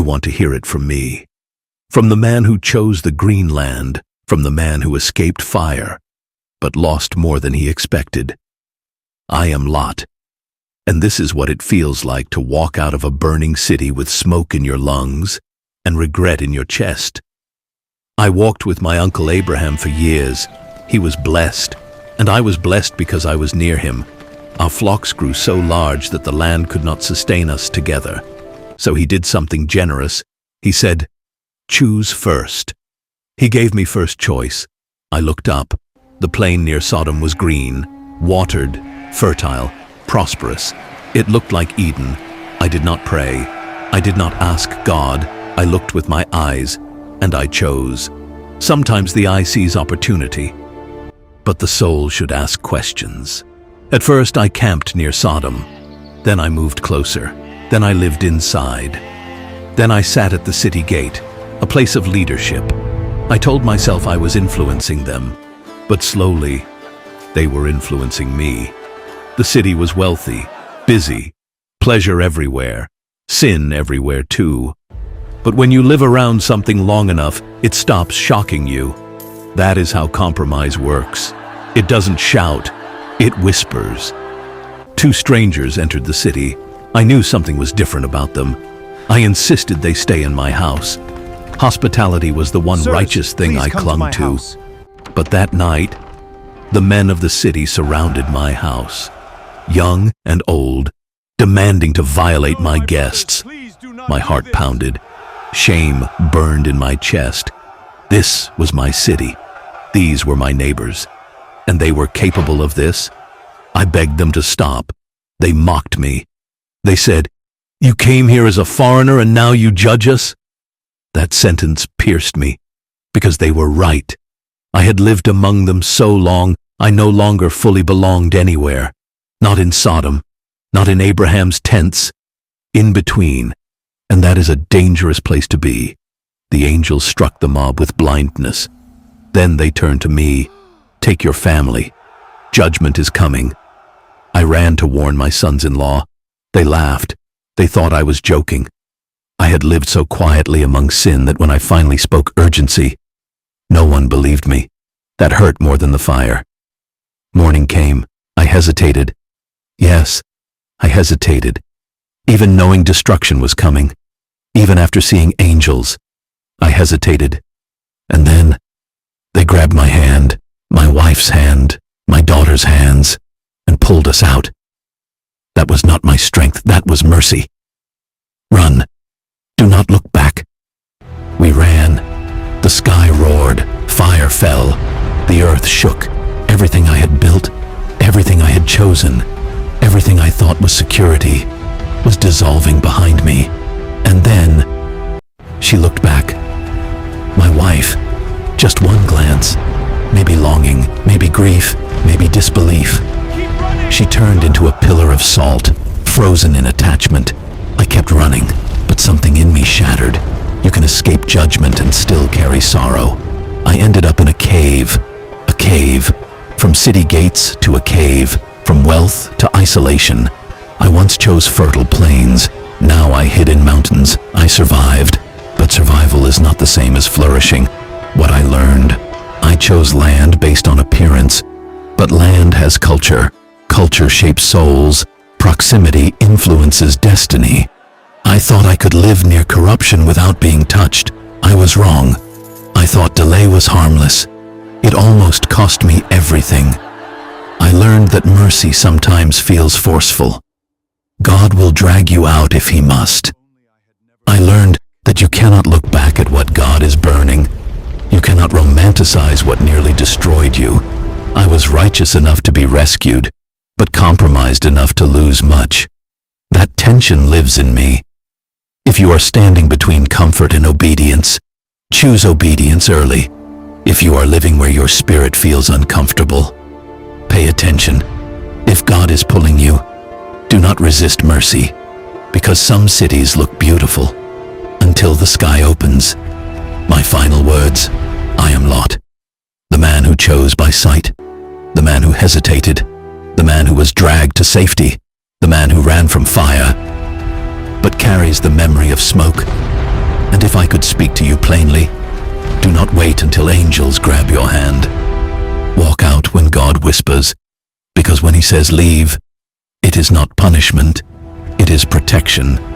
want to hear it from me. From the man who chose the green land, from the man who escaped fire, but lost more than he expected. I am Lot, and this is what it feels like to walk out of a burning city with smoke in your lungs and regret in your chest. I walked with my Uncle Abraham for years. He was blessed, and I was blessed because I was near him. Our flocks grew so large that the land could not sustain us together. So he did something generous. He said, "Choose first." He gave me first choice. I looked up. The plain near Sodom was green, watered, fertile, prosperous. It looked like Eden. I did not pray. I did not ask God. I looked with my eyes, and I chose. Sometimes the eye sees opportunity, but the soul should ask questions. At first I camped near Sodom. Then I moved closer. Then I lived inside. Then I sat at the city gate, a place of leadership. I told myself I was influencing them, but slowly they were influencing me. The city was wealthy, busy, pleasure everywhere, sin everywhere too. But when you live around something long enough, it stops shocking you. That is how compromise works. It doesn't shout, it whispers. Two strangers entered the city. I knew something was different about them. I insisted they stay in my house. Hospitality was the one righteous thing I clung to. But that night, the men of the city surrounded my house, young and old, demanding to violate my guests. My heart pounded. Shame burned in my chest. This was my city. These were my neighbors. And they were capable of this? I begged them to stop. They mocked me. They said, "You came here as a foreigner and now you judge us?" That sentence pierced me, because they were right. I had lived among them so long, I no longer fully belonged anywhere. Not in Sodom, not in Abraham's tents, in between. And that is a dangerous place to be. The angels struck the mob with blindness. Then they turned to me. "Take your family. Judgment is coming." I ran to warn my sons-in-law. They laughed. They thought I was joking. I had lived so quietly among sin that when I finally spoke urgency, no one believed me. That hurt more than the fire. Morning came. I hesitated. Yes, I hesitated. Even knowing destruction was coming. Even after seeing angels, I hesitated. And then they grabbed my hand, my wife's hand, my daughter's hands, and pulled us out. That was not my strength, that was mercy. Run. Do not look back. We ran. The sky roared. Fire fell. The earth shook. Everything I had built, everything I had chosen, everything I thought was security, was dissolving behind me. And then she looked back. My wife. Just one glance. Maybe longing, maybe grief, maybe disbelief. She turned into a pillar of salt, frozen in attachment. I kept running, but something in me shattered. You can escape judgment and still carry sorrow. I ended up in a cave. From city gates to a cave, from wealth to isolation. I once chose fertile plains. Now I hid in mountains. I survived, but survival is not the same as flourishing. What I learned, I chose land based on appearance, but land has culture. Culture shapes souls. Proximity influences destiny. I thought I could live near corruption without being touched. I was wrong. I thought delay was harmless. It almost cost me everything. I learned that mercy sometimes feels forceful. God will drag you out if he must. I learned that you cannot look back at what God is burning. You cannot romanticize what nearly destroyed you. I was righteous enough to be rescued, but compromised enough to lose much. That tension lives in me. If you are standing between comfort and obedience, choose obedience early. If you are living where your spirit feels uncomfortable, pay attention. If God is pulling you, do not resist mercy, because some cities look beautiful until the sky opens. My final words, I am Lot, the man who chose by sight, the man who hesitated, the man who was dragged to safety, the man who ran from fire, but carries the memory of smoke. And if I could speak to you plainly, do not wait until angels grab your hand. Walk out when God whispers, because when he says leave, it is not punishment, it is protection.